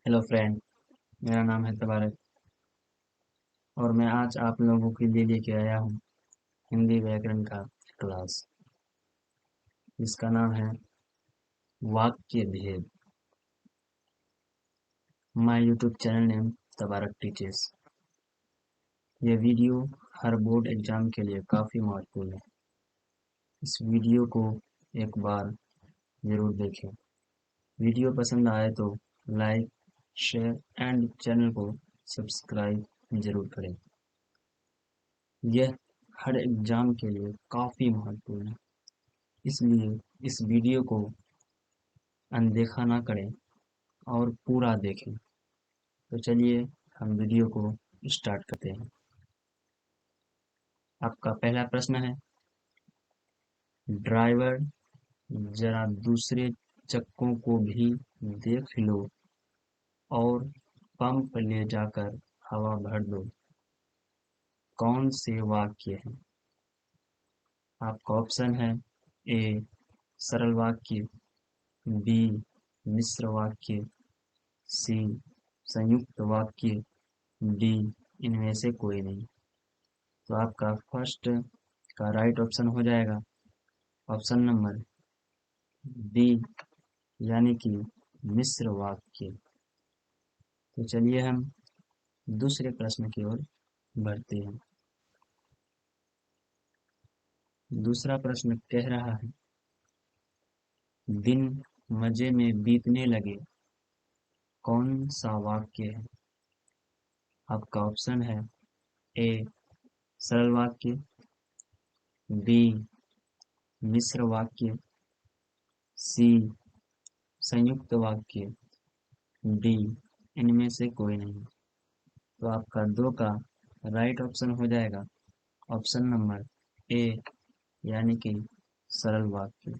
Hello friend. मेरा नाम है तबारक और मैं आज आप लोगों के लिए लेके आया हूँ हिंदी व्याकरण का क्लास जिसका नाम है वाक्य भेद। माय यूट्यूब चैनल नेम तबारक टीचर्स। यह वीडियो हर बोर्ड एग्जाम के लिए काफ़ी महत्वपूर्ण है। इस वीडियो को एक बार ज़रूर देखें। वीडियो पसंद आए तो लाइक, शेयर एंड चैनल को सब्सक्राइब ज़रूर करें। यह हर एग्जाम के लिए काफ़ी महत्वपूर्ण है, इसलिए इस वीडियो को अनदेखा ना करें और पूरा देखें। तो चलिए हम वीडियो को स्टार्ट करते हैं। आपका पहला प्रश्न है, ड्राइवर जरा दूसरे चक्कों को भी देख लो और पंप ले जाकर हवा भर दो। कौन से वाक्य हैं? आपका ऑप्शन है ए सरल वाक्य, बी मिश्र वाक्य, सी संयुक्त वाक्य, डी इनमें से कोई नहीं। तो आपका फर्स्ट का राइट ऑप्शन हो जाएगा ऑप्शन नंबर बी, यानी कि मिश्र वाक्य। तो चलिए हम दूसरे प्रश्न की ओर बढ़ते हैं। दूसरा प्रश्न कह रहा है, दिन मजे में बीतने लगे। कौन सा वाक्य है? आपका ऑप्शन है ए सरल वाक्य, बी मिश्र वाक्य, सी संयुक्त वाक्य, डी इनमें से कोई नहीं। तो आपका दो का राइट ऑप्शन हो जाएगा ऑप्शन नंबर ए, यानी कि सरल वाक्य।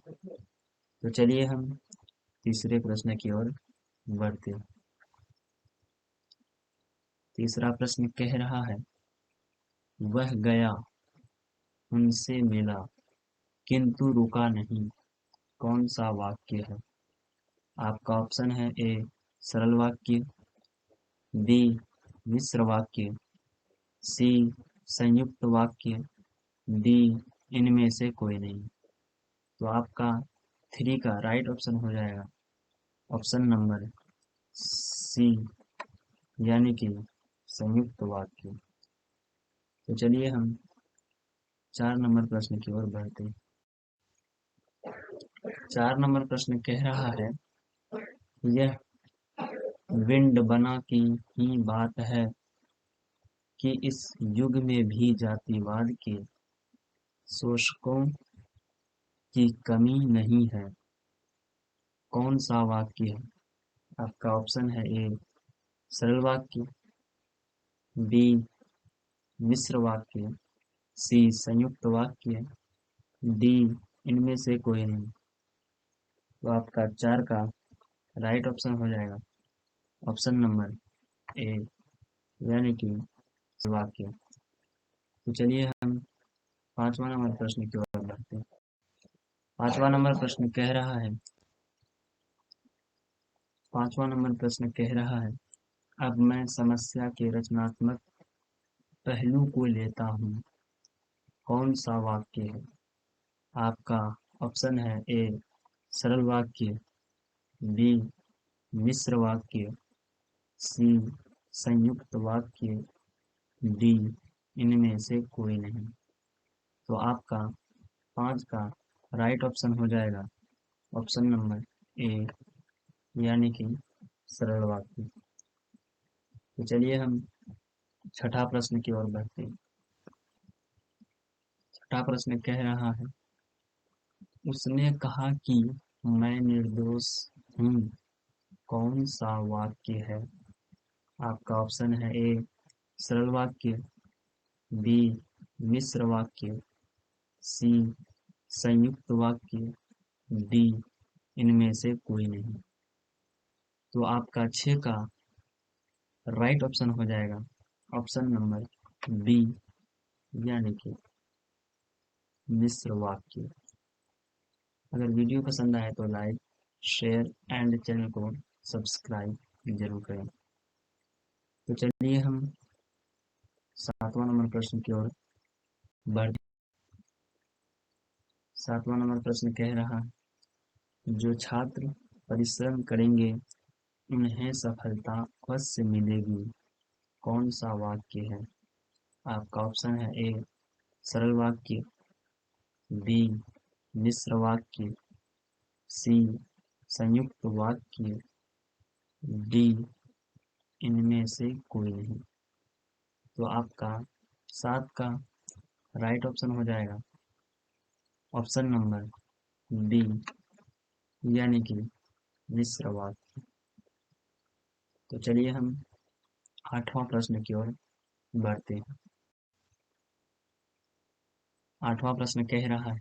तो चलिए हम तीसरे प्रश्न की ओर बढ़ते हैं। तीसरा प्रश्न कह रहा है, वह गया उनसे मिला किंतु रुका नहीं। कौन सा वाक्य है? आपका ऑप्शन है ए सरल वाक्य, बी मिश्र वाक्य, सी संयुक्त वाक्य, डी इनमें से कोई नहीं। तो आपका थ्री का राइट ऑप्शन हो जाएगा ऑप्शन नंबर सी, यानी कि संयुक्त वाक्य। तो चलिए हम 4 नंबर प्रश्न की ओर बढ़ते हैं। 4 नंबर प्रश्न कह रहा है, यह विंड बना की ही बात है कि इस युग में भी जातिवाद के शोषकों की कमी नहीं है। कौन सा वाक्य है? आपका ऑप्शन है ए सरल वाक्य, बी मिश्र वाक्य, सी संयुक्त वाक्य, डी इनमें से कोई नहीं। तो आपका 4 का राइट ऑप्शन हो जाएगा ऑप्शन नंबर ए, यानी कि वाक्य। तो चलिए हम 5वां नंबर प्रश्न की ओर बढ़ते हैं। 5वां नंबर प्रश्न कह रहा है, 5वां नंबर प्रश्न कह रहा है, अब मैं समस्या के रचनात्मक पहलू को लेता हूँ। कौन सा वाक्य है? आपका ऑप्शन है ए सरल वाक्य, बी मिश्र वाक्य, सी संयुक्त वाक्य, डी इनमें से कोई नहीं। तो आपका 5 का राइट ऑप्शन हो जाएगा ऑप्शन नंबर ए, यानी कि सरल वाक्य। तो चलिए हम छठा प्रश्न की ओर बढ़ते हैं। छठा प्रश्न कह रहा है, उसने कहा कि मैं निर्दोष हूँ। कौन सा वाक्य है? आपका ऑप्शन है ए सरल वाक्य, बी मिश्र वाक्य, सी संयुक्त वाक्य, डी इनमें से कोई नहीं। तो आपका 6 का राइट ऑप्शन हो जाएगा ऑप्शन नंबर बी, यानी कि मिश्र वाक्य। अगर वीडियो पसंद आए तो लाइक, शेयर एंड चैनल को सब्सक्राइब जरूर करें। तो चलिए हम 7वां नंबर प्रश्न की ओर बढ़। 7वां नंबर प्रश्न कह रहा है, जो छात्र परिश्रम करेंगे उन्हें सफलता अवश्य मिलेगी। कौन सा वाक्य है? आपका ऑप्शन है ए सरल वाक्य, बी मिश्र वाक्य, सी संयुक्त वाक्य, डी इनमें से कोई नहीं। तो आपका 7 का राइट ऑप्शन हो जाएगा ऑप्शन नंबर बी, यानी कि मिश्र वाक्य। तो चलिए हम 8वां प्रश्न की ओर बढ़ते हैं। 8वां प्रश्न कह रहा है,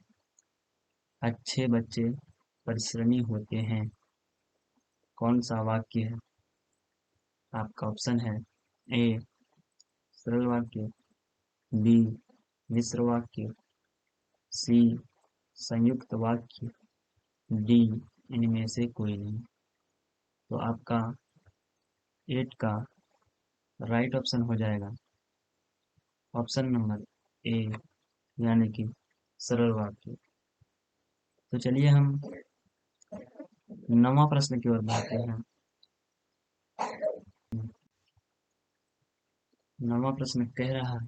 अच्छे बच्चे परिश्रमी होते हैं। कौन सा वाक्य है? आपका ऑप्शन है ए सरल वाक्य, बी मिश्र वाक्य, सी संयुक्त वाक्य, डी इनमें से कोई नहीं। तो आपका 8 का राइट ऑप्शन हो जाएगा ऑप्शन नंबर ए, यानी कि सरल वाक्य। तो चलिए हम 9वां प्रश्न की ओर बढ़ते हैं। 9वां प्रश्न कह रहा है,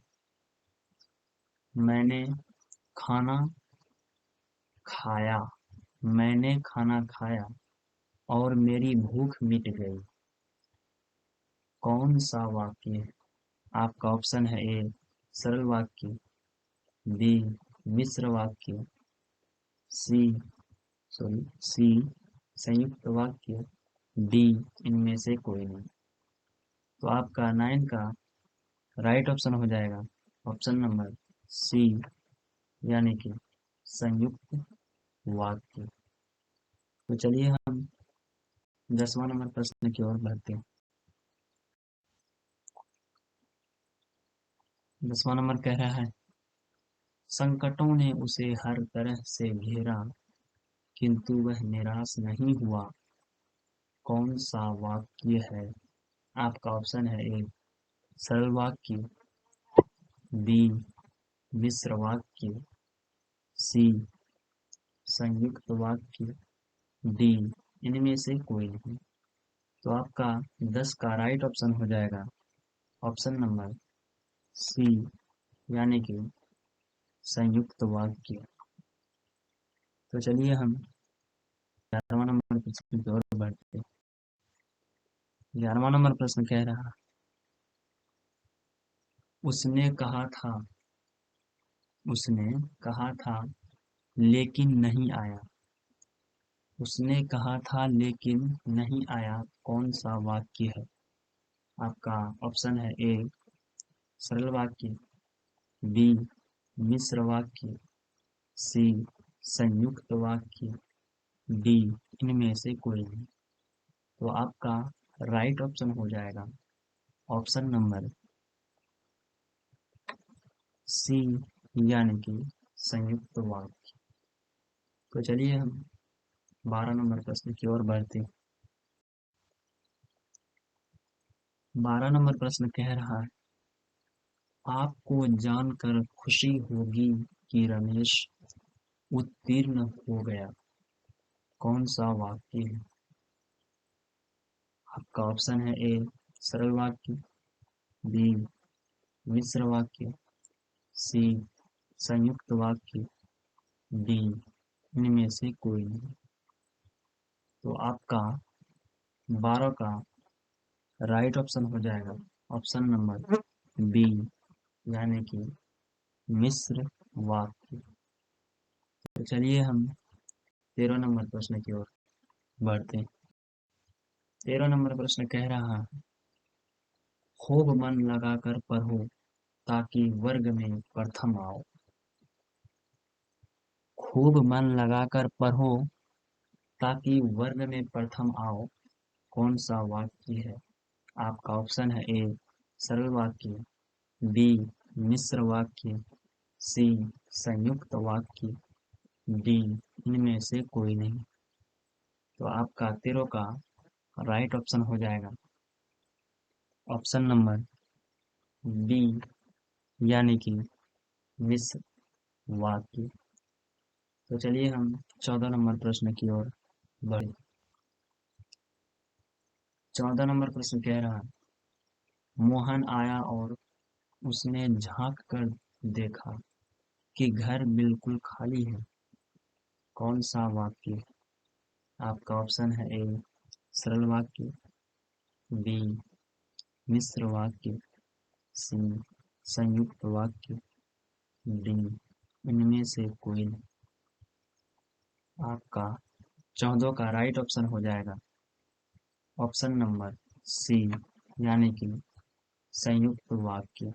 मैंने खाना खाया, मैंने खाना खाया और मेरी भूख मिट गई। कौन सा वाक्य है? आपका ऑप्शन है ए सरल वाक्य, बी मिश्र वाक्य, सी सी संयुक्त वाक्य, डी इनमें से कोई नहीं। तो आपका 9 का राइट ऑप्शन हो जाएगा ऑप्शन नंबर सी, यानी कि संयुक्त वाक्य। तो चलिए हम 10वां नंबर प्रश्न की ओर बढ़ते हैं। 10वां नंबर कह रहा है, संकटों ने उसे हर तरह से घेरा किंतु वह निराश नहीं हुआ। कौन सा वाक्य है? आपका ऑप्शन है ए सरल वाक्य, बी मिश्र वाक्य, सी संयुक्त वाक्य, डी इनमें से कोई नहीं। तो आपका 10 का राइट ऑप्शन हो जाएगा ऑप्शन नंबर सी, यानी कि संयुक्त वाक्य। तो चलिए हम 11वां नंबर प्रश्न की ओर बढ़ते हैं। 11वां नंबर प्रश्न कह रहा, उसने कहा था, उसने कहा था लेकिन नहीं आया। उसने कहा था लेकिन नहीं आया, कौन सा वाक्य है? आपका ऑप्शन है ए सरल वाक्य, बी मिश्र वाक्य, सी संयुक्त वाक्य, डी इनमें से कोई नहीं। तो आपका राइट ऑप्शन हो जाएगा ऑप्शन नंबर सी, यानी कि संयुक्त वाक्य। तो चलिए हम 12 नंबर प्रश्न की ओर बढ़ते हैं। 12 नंबर प्रश्न कह रहा है, आपको जानकर खुशी होगी कि रमेश उत्तीर्ण हो गया। कौन सा वाक्य है? आपका ऑप्शन है ए सरल वाक्य, बी मिश्र वाक्य, सी संयुक्त वाक्य, डी इनमें से कोई नहीं। तो आपका 12 का राइट ऑप्शन हो जाएगा ऑप्शन नंबर बी, यानी कि मिश्र वाक्य। तो चलिए हम 13 नंबर प्रश्न की ओर बढ़ते हैं। 13 नंबर प्रश्न कह रहा है, खूब मन लगाकर पढ़ो ताकि वर्ग में प्रथम आओ। खूब मन लगाकर पढ़ो ताकि वर्ग में प्रथम आओ, कौन सा वाक्य है? आपका ऑप्शन है ए सरल वाक्य, बी मिश्र वाक्य, सी संयुक्त वाक्य, डी इनमें से कोई नहीं। तो आपका 13 का राइट ऑप्शन हो जाएगा ऑप्शन नंबर बी यानी कि मिश्र वाक्य। तो चलिए हम 14 नंबर प्रश्न की ओर बढ़े। 14 नंबर प्रश्न कह रहा है, मोहन आया और उसने झांक कर देखा कि घर बिल्कुल खाली है। कौन सा वाक्य? आपका ऑप्शन है ए सरल वाक्य, बी मिश्र वाक्य, सी संयुक्त वाक्य, डी इनमें से कोई नहीं। आपका 14 का राइट ऑप्शन हो जाएगा ऑप्शन नंबर सी यानी कि संयुक्त वाक्य।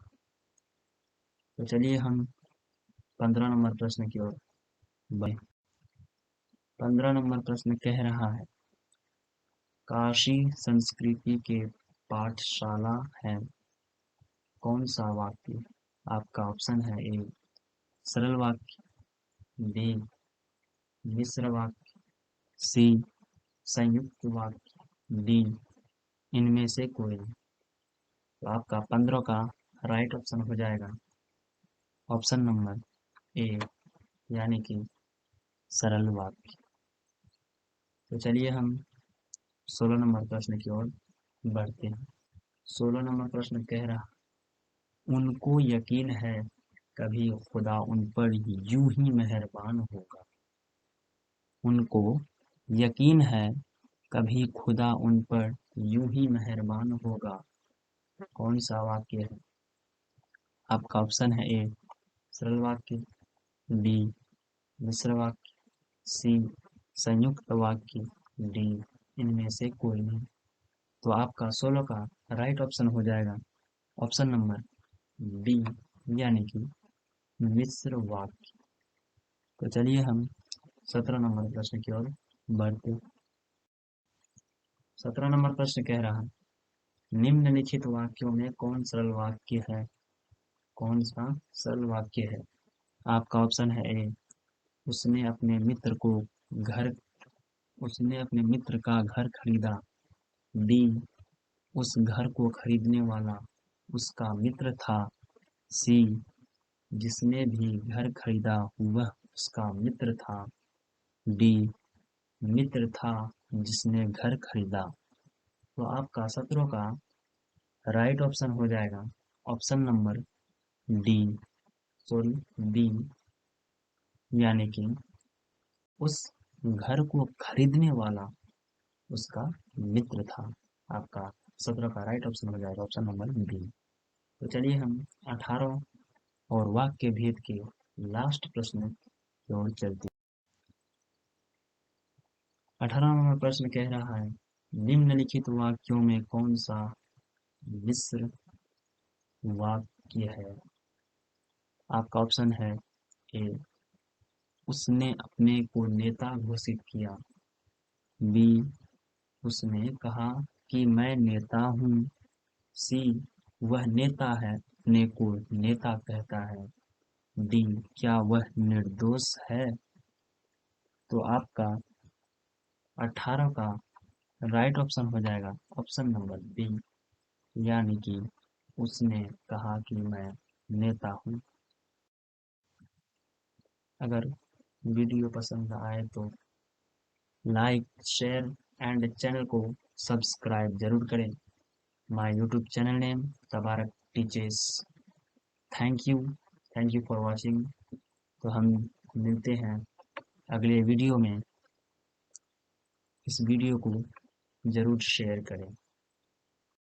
तो चलिए हम 15 नंबर प्रश्न की ओर बढ़े। 15 नंबर प्रश्न कह रहा है, काशी संस्कृति के पाठशाला है। कौन सा वाक्य? आपका ऑप्शन है ए सरल वाक्य, बी मिश्र वाक्य, सी संयुक्त वाक्य, डी इनमें से कोई नहीं। तो आपका 15 का राइट ऑप्शन हो जाएगा ऑप्शन नंबर ए यानी कि सरल वाक्य। तो चलिए हम 16 नंबर प्रश्न की ओर बढ़ते हैं। 16 नंबर प्रश्न कह रहा, उनको यकीन है कभी खुदा उन पर यूं ही मेहरबान होगा। उनको यकीन है कभी खुदा उन पर यूं ही मेहरबान होगा। कौन सा वाक्य है? आपका ऑप्शन है ए सरल वाक्य, बी मिश्र वाक्य, सी संयुक्त वाक्य, डी इनमें से कोई नहीं। तो आपका 16 का राइट ऑप्शन हो जाएगा ऑप्शन नंबर बी यानी कि मिश्र वाक्य। तो चलिए हम 17 नंबर प्रश्न की ओर बढ़ते। 17 नंबर प्रश्न कह रहा है, निम्नलिखित वाक्यों में कौन सरल वाक्य है? कौन सा सरल वाक्य है? आपका ऑप्शन है ए उसने अपने मित्र को घर उसने अपने मित्र का घर खरीदा, बी उस घर को खरीदने वाला उसका मित्र था, सी जिसने भी घर खरीदा वह उसका मित्र था, डी मित्र था जिसने घर खरीदा। तो आपका 17 का राइट ऑप्शन हो जाएगा option number D sorry B यानी कि उस घर को खरीदने वाला उसका मित्र था। आपका 17 का राइट ऑप्शन हो जाएगा ऑप्शन नंबर बी। तो चलिए हम 18 और वाक्य भेद के लास्ट प्रश्न की ओर चलते हैं। 18 नंबर प्रश्न कह रहा है, निम्नलिखित वाक्यों में कौन सा मिश्र वाक्य है? आपका ऑप्शन है ए उसने अपने को नेता घोषित किया, बी उसने कहा कि मैं नेता हूँ, सी वह नेता है अपने को नेता कहता है, डी क्या वह निर्दोष है। तो आपका 18 का राइट ऑप्शन हो जाएगा ऑप्शन नंबर बी यानी कि उसने कहा कि मैं नेता हूँ। अगर वीडियो पसंद आए तो लाइक शेयर एंड चैनल को सब्सक्राइब जरूर करें। माय यूट्यूब चैनल नेम तबारक teachers. Thank you for watching. तो हम मिलते हैं अगले वीडियो में। इस वीडियो को ज़रूर शेयर करें।